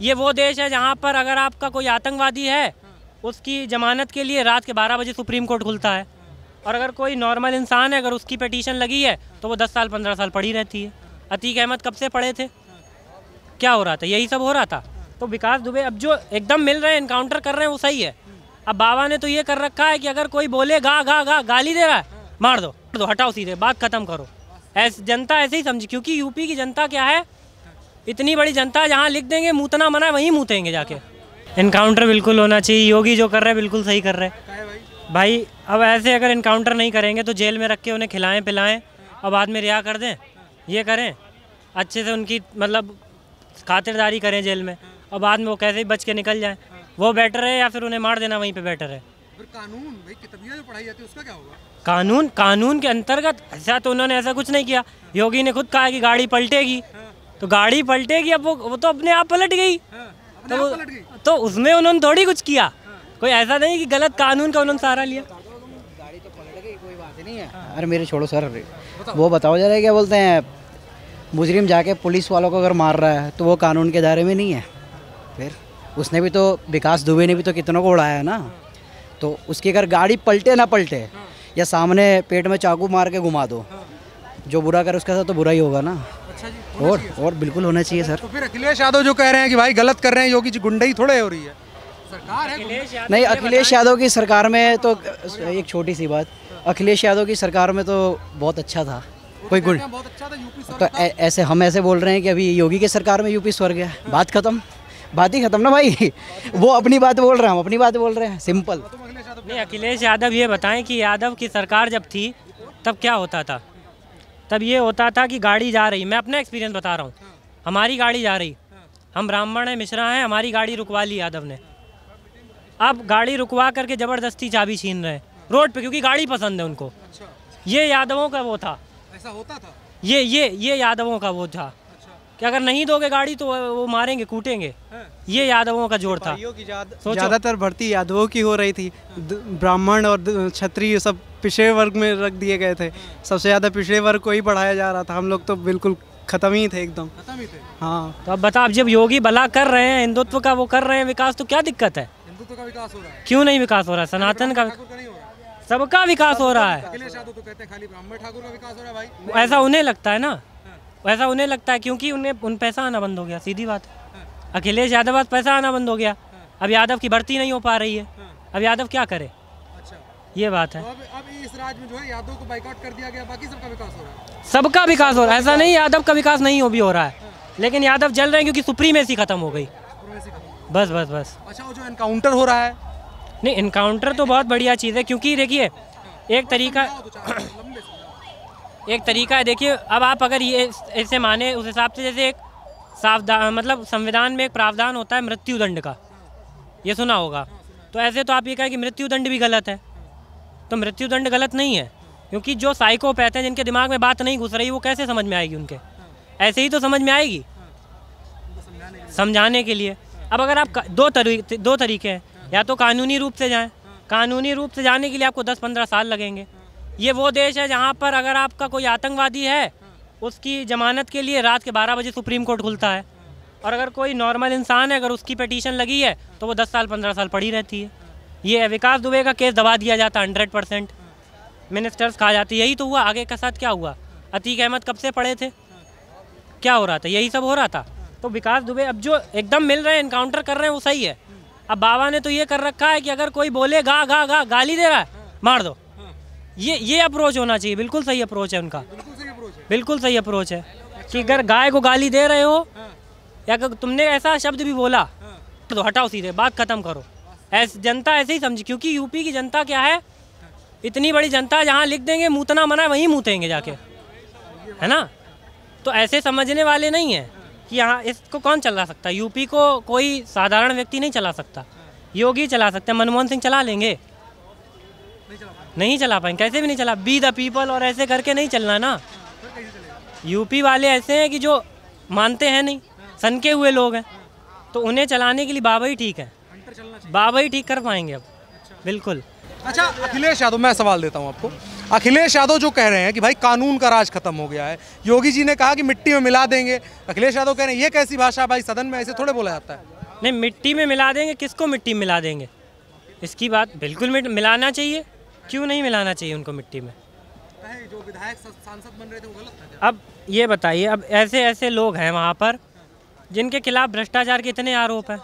ये वो देश है जहाँ पर अगर आपका कोई आतंकवादी है उसकी जमानत के लिए रात के 12 बजे सुप्रीम कोर्ट खुलता है, और अगर कोई नॉर्मल इंसान है अगर उसकी पिटीशन लगी है तो वो 10 साल 15 साल पड़ी रहती है। अतीक अहमद कब से पड़े थे? क्या हो रहा था? यही सब हो रहा था। तो विकास दुबे अब जो एकदम मिल रहे हैं, इनकाउंटर कर रहे हैं, वो सही है। अब बाबा ने तो ये कर रखा है कि अगर कोई बोले गा गा गा गाली दे रहा है, मार दो, हटाओ, सीधे बात खत्म करो। जनता ऐसे ही समझी, क्योंकि यूपी की जनता क्या है, इतनी बड़ी जनता, जहाँ लिख देंगे मूतना मना है वहीं मूतेंगे जाके। इनकाउंटर बिल्कुल होना चाहिए। योगी जो कर रहे हैं बिल्कुल सही कर रहे हैं भाई। अब ऐसे अगर इनकाउंटर नहीं करेंगे तो जेल में रख के उन्हें खिलाएं पिलाएं और बाद में रिहा कर दें, ये करें अच्छे से, उनकी मतलब खातिरदारी करें जेल में, और बाद में वो कैसे ही बच के निकल जाएं, वो बेटर है, या फिर उन्हें मार देना वहीं पे बेटर है। कानून भाई किताबियां जो पढ़ाई जाती है उसका क्या होगा? कानून के अंतर्गत ऐसा तो उन्होंने ऐसा कुछ नहीं किया। योगी ने खुद कहा कि गाड़ी पलटेगी, तो गाड़ी पलटेगी। अब वो तो अपने आप पलट गई, तो उसमें उन्होंने थोड़ी कुछ किया। कोई ऐसा नहीं कि गलत कानून का उन्होंने सहारा लिया। गाड़ी तो पलट गई, कोई बात नहीं है। अरे मेरे छोड़ो सर, वो बताओ जरा, क्या बोलते हैं, मुजरिम जाके पुलिस वालों को अगर मार रहा है तो वो कानून के दायरे में नहीं है। फिर उसने भी तो, विकास दुबे ने भी तो कितनों को उड़ाया है ना। तो उसकी अगर गाड़ी पलटे ना पलटे, या सामने पेट में चाकू मार के घुमा दो, जो बुरा करे उसके साथ तो बुरा ही होगा ना। अच्छा जी, और बिल्कुल होना चाहिए सर। तो फिर अखिलेश यादव जो कह रहे हैं कि भाई गलत कर रहे हैं, योगी जी गुंडई थोड़े हो रही है, सरकार है नहीं, अखिलेश यादव की सरकार में तो एक छोटी सी बात, अखिलेश यादव की सरकार में तो बहुत अच्छा था, कोई गुण बहुत अच्छा था, यूपी तो ऐसे हम ऐसे बोल रहे हैं कि अभी योगी की सरकार में यूपी स्वर्ग है। बात खत्म, बात ही खत्म ना भाई। वो अपनी बात बोल रहे हैं, हम अपनी बात बोल रहे हैं, सिंपल। नहीं, अखिलेश यादव ये बताएं कि यादव की सरकार जब थी तब क्या होता था? तब ये होता था कि गाड़ी जा रही, मैं अपना एक्सपीरियंस बता रहा हूँ, हमारी गाड़ी जा रही, हम ब्राह्मण हैं, मिश्रा हैं, हमारी गाड़ी रुकवा ली यादव ने। अब गाड़ी रुकवा करके ज़बरदस्ती चाबी छीन रहे हैं रोड पे, क्योंकि गाड़ी पसंद है उनको। ये यादवों का वो था, ऐसा होता था। ये यादवों का वो था कि अगर नहीं दोगे गाड़ी तो वो मारेंगे कूटेंगे। ये यादवों का जोड़ था। ज़्यादातर भर्ती यादवों की हो रही थी, ब्राह्मण और क्षत्रिय सब पिछड़े वर्ग में रख दिए गए थे। सबसे ज़्यादा पिछड़े वर्ग को ही बढ़ाया जा रहा था, हम लोग तो बिल्कुल खत्म ही थे, एकदम खत्म ही थे। हाँ, तो अब बता, अब जब योगी भला कर रहे हैं, हिंदुत्व का वो कर रहे हैं विकास, तो क्या दिक्कत है? हिंदुत्व का विकास हो रहा है, क्यों नहीं विकास हो रहा है? सनातन का, सबका विकास हो रहा है। अखिलेश यादव तो कहते हैं खाली ब्राह्मण ठाकुर का विकास हो रहा है भाई। ऐसा उन्हें लगता है ना, ऐसा उन्हें लगता है, क्योंकि उन पैसा आना बंद हो गया, सीधी बात है। अखिलेश यादव आज पैसा आना बंद हो गया, अब यादव की भर्ती नहीं हो पा रही है, अब यादव क्या करे? अच्छा, ये बात है। तो अब इस राज्य में जो है यादव को बाइकआउट कर दिया गया, बाकी सबका विकास हो रहा है। सबका विकास हो रहा है, ऐसा नहीं यादव का विकास नहीं हो भी हो रहा है, लेकिन यादव जल रहे हैं क्योंकि सुप्रीमेसी खत्म हो गई। बस बस बस। अच्छा, वो जो एनकाउंटर हो रहा है, नहीं, इनकाउंटर तो बहुत बढ़िया चीज़ है, क्योंकि देखिए एक तरीका है, देखिए अब आप अगर ये ऐसे माने उस हिसाब से, जैसे एक सावधान, मतलब संविधान में एक प्रावधान होता है मृत्यु दंड का, ये सुना होगा। तो ऐसे तो आप ये कहें कि मृत्यु दंड भी गलत है, तो मृत्यु दंड गलत नहीं है, क्योंकि जो साइकोपैथ हैं, जिनके दिमाग में बात नहीं घुस रही, वो कैसे समझ में आएगी उनके? ऐसे ही तो समझ में आएगी, समझाने के लिए। अब अगर आप दो तरीके हैं, या तो कानूनी रूप से जाएं, कानूनी रूप से जाने के लिए आपको 10-15 साल लगेंगे। ये वो देश है जहाँ पर अगर आपका कोई आतंकवादी है उसकी जमानत के लिए रात के 12 बजे सुप्रीम कोर्ट खुलता है, और अगर कोई नॉर्मल इंसान है अगर उसकी पिटीशन लगी है तो वो 10 साल 15 साल पड़ी रहती है। ये विकास दुबे का केस दबा दिया जाता 100%, मिनिस्टर्स खा जाती। यही तो हुआ, आगे का साथ क्या हुआ? अतीक अहमद कब से पड़े थे? क्या हो रहा था? यही सब हो रहा था। तो विकास दुबे अब जो एकदम मिल रहे हैं, इनकाउंटर कर रहे हैं, वो सही है। अब बाबा ने तो ये कर रखा है कि अगर कोई बोले गा गा गा गाली दे रहा है, मार दो। ये अप्रोच होना चाहिए, बिल्कुल सही अप्रोच है उनका, बिल्कुल सही अप्रोच है कि अगर गाय को गाली दे रहे हो या अगर तुमने ऐसा शब्द भी बोला तो हटाओ, सीधे बात खत्म करो। जनता ऐसे ही समझी, क्योंकि यूपी की जनता क्या है, इतनी बड़ी जनता, जहाँ लिख देंगे मूतना मना है वहीं मूतेंगे जाके, है ना। तो ऐसे समझने वाले नहीं हैं कि यहाँ इसको कौन चला सकता है। यूपी को कोई साधारण व्यक्ति नहीं चला सकता, योगी चला सकते हैं, मनमोहन सिंह चला लेंगे? नहीं चला पाएंगे, कैसे भी नहीं चला। बी द पीपल और ऐसे करके नहीं चलना ना। यूपी वाले ऐसे हैं कि जो मानते हैं नहीं, सनके हुए लोग हैं, तो उन्हें चलाने के लिए बाबा ही ठीक है, बाबा ही ठीक कर पाएंगे अब, बिल्कुल। अच्छा अखिलेश यादव, मैं सवाल देता हूँ आपको। अखिलेश यादव जो कह रहे हैं कि भाई कानून का राज खत्म हो गया है, योगी जी ने कहा कि मिट्टी में मिला देंगे, अखिलेश यादव कह रहे हैं ये कैसी भाषा भाई, सदन में ऐसे थोड़े बोला जाता है। नहीं, मिट्टी में मिला देंगे, किसको मिट्टी में मिला देंगे? इसकी बात बिल्कुल मिलाना चाहिए, क्यों नहीं मिलाना चाहिए उनको मिट्टी में? जो विधायक सांसद बन रहे थे वो गलत था क्या? अब ये बताइए, अब ऐसे ऐसे लोग हैं वहाँ पर जिनके खिलाफ भ्रष्टाचार के इतने आरोप हैं,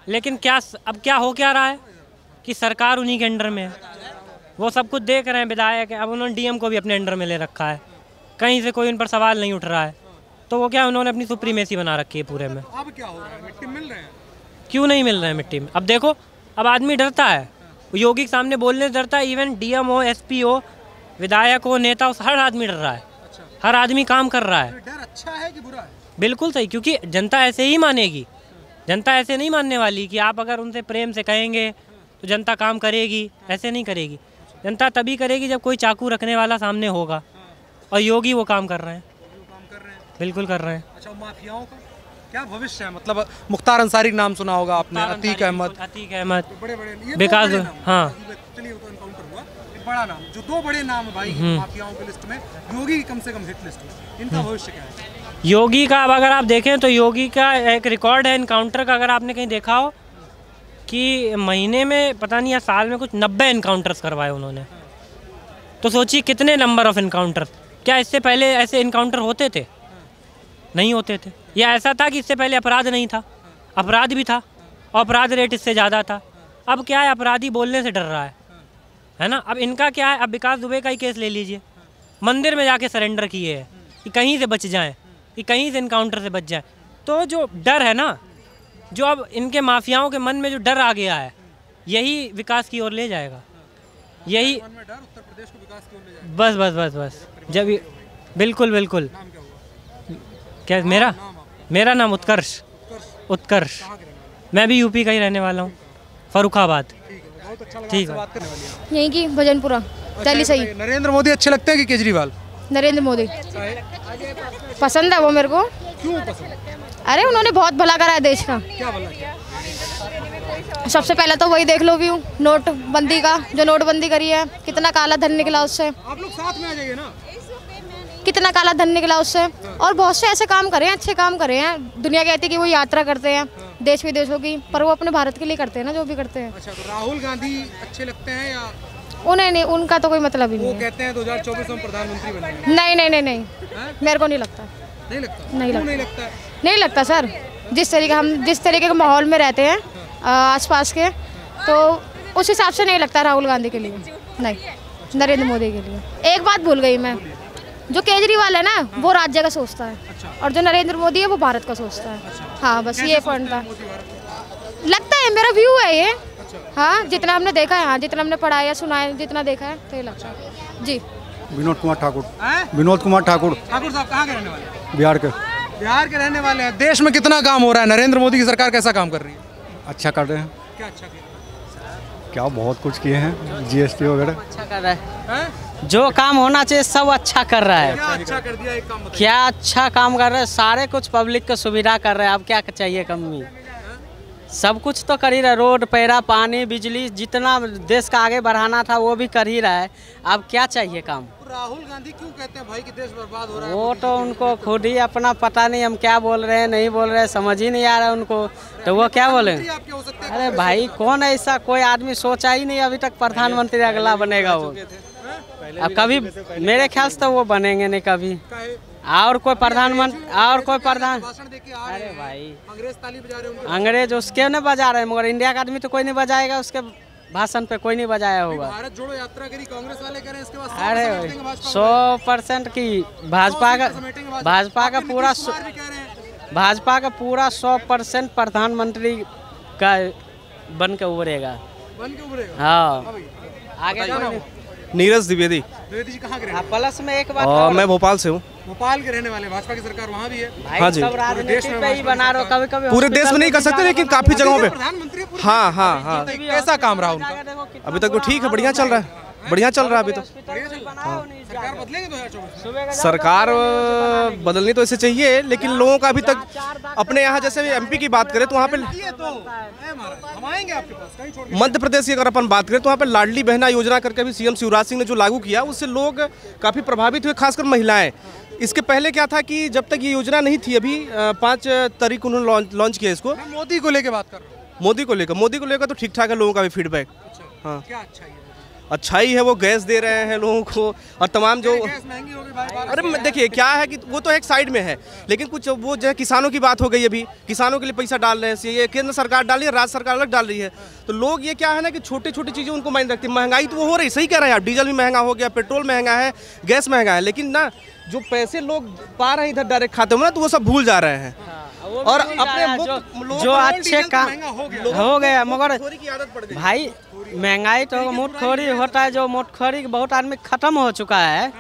लेकिन अब क्या हो क्या रहा है कि सरकार उन्हीं के अंडर में है, वो सब कुछ देख रहे हैं विधायक। अब उन्होंने डीएम को भी अपने अंडर में ले रखा है, कहीं से कोई उन पर सवाल नहीं उठ रहा है, तो वो क्या उन्होंने अपनी सुप्रीमेसी बना रखी है पूरे में। अब क्या हो रहा है, मिट्टी मिल रहे हैं? क्यों नहीं मिल रहे हैं मिट्टी में? अब देखो, अब आदमी डरता है, योगी के सामने बोलने से डरता है, इवन डीएम हो, एसपी हो, विधायक हो, नेता हो, हर आदमी डर रहा है। हर आदमी काम कर रहा है। डर अच्छा है कि बुरा है? बिल्कुल सही, क्योंकि जनता ऐसे ही मानेगी, जनता ऐसे नहीं मानने वाली कि आप अगर उनसे प्रेम से कहेंगे तो जनता काम करेगी, ऐसे नहीं करेगी। जनता तभी करेगी जब कोई चाकू रखने वाला सामने होगा, और योगी वो काम कर रहे हैं, बिल्कुल कर रहे हैं। अच्छा, माफियाओं का क्या भविष्य है? मतलब मुख्तार अंसारी नाम सुना होगा आपने, अतीक अहमद, बड़े बड़े विकास, हाँ चलिए वो तो एनकाउंटर हुआ, एक बड़ा नाम, जो दो बड़े नाम है भाई माफियाओं की लिस्ट में, योगी की कम से कम हिट लिस्ट में, इनका भविष्य क्या है? योगी का अब अगर आप देखें तो योगी का एक रिकॉर्ड है एनकाउंटर का, अगर आपने कहीं देखा हो कि महीने में पता नहीं या साल में कुछ 90 एनकाउंटर्स करवाए उन्होंने। तो सोचिए कितने नंबर ऑफ एनकाउंटर। क्या इससे पहले ऐसे एनकाउंटर होते थे? नहीं होते थे। या ऐसा था कि इससे पहले अपराध नहीं था, अपराध भी था और अपराध रेट इससे ज़्यादा था। अब क्या है, अपराधी बोलने से डर रहा है ना। अब इनका क्या है, अब विकास दुबे का ही केस ले लीजिए, मंदिर में जाके सरेंडर किए हैं कि कहीं से बच जाएं, कि कहीं से इनकाउंटर से बच जाएं। तो जो डर है ना, जो अब इनके माफियाओं के मन में जो डर आ गया है, यही विकास की ओर ले जाएगा। यही उत्तर प्रदेश को विकास की ओर ले जाएगा। बस बस बस बस जब बिल्कुल बिल्कुल। क्या मेरा नाम उत्कर्ष। उत्कर्ष। मैं भी यूपी का ही रहने वाला हूँ, फर्रुखाबाद। ठीक है। यहीं की भजनपुरा, दिल्ली सही। नरेंद्र मोदी अच्छे लगते हैं कि केजरीवाल? नरेंद्र मोदी पसंद है वो मेरे को। क्यों पसंद? अरे उन्होंने बहुत भला करा है देश का। क्या भला किया? सबसे पहले तो वही देख लो व्यू नोटबंदी का, जो नोटबंदी करी है, कितना काला धन निकला उससे। आप लोग साथ में आ जाइए ना। कितना काला धन निकला उससे। और बहुत से ऐसे काम करे हैं, अच्छे काम करे हैं। दुनिया कहती है कि वो यात्रा करते हैं देश विदेशों की, पर वो अपने भारत के लिए करते हैं ना जो भी करते हैं। अच्छा, तो राहुल गांधी अच्छे लगते हैं या? उन्हें नहीं, उनका तो कोई मतलब ही नहीं। वो कहते हैं 2024 में प्रधानमंत्री बनेंगे। नहीं नहीं नहीं नहीं, मेरे को नहीं लगता। नहीं लगता? नहीं लगता। नहीं लगता? नहीं लगता सर। जिस तरीके के माहौल में रहते हैं आसपास के, तो उस हिसाब से नहीं लगता राहुल गांधी के लिए, नहीं नरेंद्र मोदी के लिए। एक बात भूल गई मैं, जो केजरीवाल है ना वो राज्य का सोचता है, और जो नरेंद्र मोदी है वो भारत का सोचता है। हाँ बस ये पॉइंट था, लगता है, मेरा व्यू है ये। हाँ जितना हमने देखा है, हाँ जितना हमने पढ़ा या सुना है, जितना देखा है, तो ये लगता है जी। विनोद कुमार ठाकुर। विनोद कुमार ठाकुर। ठाकुर साहब कहाँ के रहने वाले हैं? बिहार के। बिहार के रहने वाले हैं। देश में कितना काम हो रहा है, नरेंद्र मोदी की सरकार कैसा काम कर रही है? अच्छा कर रहे हैं। क्या अच्छा किया? क्या बहुत कुछ किए हैं, जीएसटी वगैरह। अच्छा कर रहा है, जो काम होना चाहिए सब अच्छा कर रहा है। क्या अच्छा कर दिया, एक काम बताइए। क्या अच्छा काम कर रहा है, सारे कुछ पब्लिक को सुविधा कर रहा है। अब क्या चाहिए कमी? सब कुछ तो कर ही रहा है, रोड पैरा पानी बिजली, जितना देश का आगे बढ़ाना था वो भी कर ही रहा है। अब क्या चाहिए काम? राहुल गांधी क्यों कहते हैं भाई कि देश बर्बाद हो रहा है? वो तो उनको खुद ही अपना पता नहीं, हम क्या बोल रहे हैं नहीं बोल रहे हैं, समझ ही नहीं आ रहा है उनको, तो वो क्या बोले? अरे भाई कौन ऐसा कोई आदमी सोचा ही नहीं अभी तक प्रधानमंत्री अगला बनेगा वो। अब कभी मेरे ख्याल से तो वो बनेंगे नहीं कभी। और कोई प्रधानमंत्री, और कोई प्रधान, अरे भाई अंग्रेज ताली बजा रहे हैं, अंग्रेज उसके नहीं बजा रहे हैं, मगर इंडिया का आदमी तो कोई नहीं बजाएगा, उसके भाषण पे कोई नहीं बजाया होगा। भारत जोड़ो यात्रा करी कांग्रेस वाले करें, इसके बाद अरे 100% की भाजपा का पूरा 100% प्रधानमंत्री का बन के उभरेगा। हाँ आगे। नीरज द्विवेदी। द्विवेदी जी कहाँ के रहने वाले? प्लस में एक बात, मैं भोपाल से हूँ। भोपाल के रहने वाले, भाजपा की सरकार वहाँ भी है। हाँ जी, सब राजनीति पे ही बना रहे हो, कभी कभी पूरे देश में नहीं कर सकते लेकिन काफी जगहों पे। प्रधानमंत्री हाँ हाँ हाँ। कैसा काम रहा उनका? अभी तक तो ठीक है, बढ़िया चल रहा है, बढ़िया चल रहा है अभी तो। सरकार बदलेंगे 2024 सरकार बदलनी तो ऐसे चाहिए, लेकिन लोगों का अभी तक अपने यहाँ जैसे एमपी की बात करें तो वहाँ पे हम आएंगे आपके पास, कहीं छोड़ मध्य प्रदेश की अगर अपन बात करें तो वहाँ पे लाडली बहना योजना करके भी सीएम शिवराज सिंह ने जो लागू किया उससे लोग काफ़ी प्रभावित हुए, खासकर महिलाएं। इसके पहले क्या था कि जब तक ये योजना नहीं थी, अभी 5 तारीख को उन्होंने लॉन्च किया इसको। मैं मोदी को लेके बात कर रहा हूँ। मोदी को लेकर तो ठीक ठाक है लोगों का भी फीडबैक। हाँ, क्या अच्छाई है? अच्छाई है, वो गैस दे रहे हैं लोगों को और तमाम जो गैस महंगी हो गई भाई। अरे देखिए क्या है कि वो तो एक साइड में है, लेकिन कुछ वो जो है किसानों की बात हो गई, अभी किसानों के लिए पैसा डाल रहे हैं, ये केंद्र सरकार डाल रही है, राज्य सरकार अलग डाल रही है। तो लोग ये क्या है ना कि छोटी छोटी चीज़ें उनको मायने रखती है। महंगाई तो वो हो रही, सही कह रहे हैं आप, डीजल भी महंगा हो गया, पेट्रोल महंगा है, गैस महंगा है, लेकिन ना जो पैसे लोग पा रहे हैं इधर डायरेक्ट खाते में ना, तो वो सब भूल जा रहे हैं। और अपने जो अच्छे काम हो गया, मगर की आदत पड़ गई भाई महंगाई तो मुठखोरी होता है, जो मुठखोरी बहुत आदमी खत्म हो चुका है।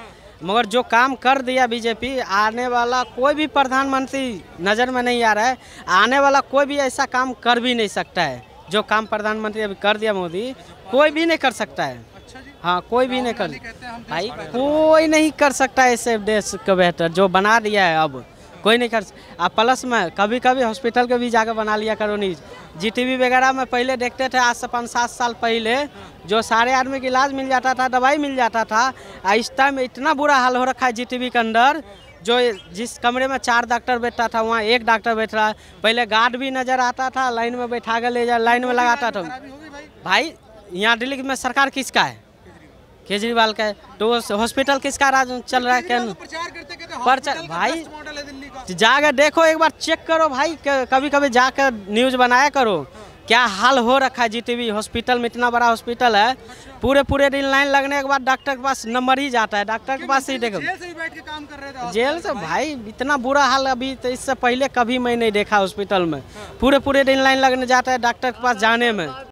मगर जो काम कर दिया बीजेपी, आने वाला कोई भी प्रधानमंत्री नज़र में नहीं आ रहा है, आने वाला कोई भी ऐसा काम कर भी नहीं सकता है जो काम प्रधानमंत्री अभी कर दिया मोदी, कोई भी नहीं कर सकता है। हाँ, कोई भी नहीं कर, भाई कोई नहीं कर सकता ऐसे देश को बेहतर जो बना दिया है, अब कोई नहीं कर। आप प्लस में कभी कभी हॉस्पिटल के भी जाकर बना लिया करो न्यूज़। जीटीवी वगैरह में पहले देखते थे, आज से 5-7 साल पहले जो सारे आदमी का इलाज मिल जाता था, दवाई मिल जाता था। इस टाइम इतना बुरा हाल हो रखा है जीटीवी के अंदर, जो जिस कमरे में 4 डॉक्टर बैठता था वहाँ 1 डॉक्टर बैठ रहा है। पहले गार्ड भी नज़र आता था, लाइन में बैठा कर ले जा, लाइन में लगाता था। भाई यहाँ दिल्ली में सरकार किसका है? केजरीवाल का है। तो हॉस्पिटल किसका राज चल रहा है? क्या प्रचार भाई जाकर देखो, एक बार चेक करो भाई, कभी कभी जाकर न्यूज़ बनाया करो क्या हाल हो रखा है। जीटीवी हॉस्पिटल में, इतना बड़ा हॉस्पिटल है, पूरे दिन लाइन लगने के बाद डॉक्टर के पास नंबर ही जाता है, डॉक्टर के पास ही देखो। जेल से भी बैठ के काम कर रहे थे। जेल से भाई इतना बुरा हाल अभी तो इससे पहले कभी मैं नहीं देखा हॉस्पिटल में। पूरे दिन लाइन लगने जाता है डॉक्टर के पास जाने में।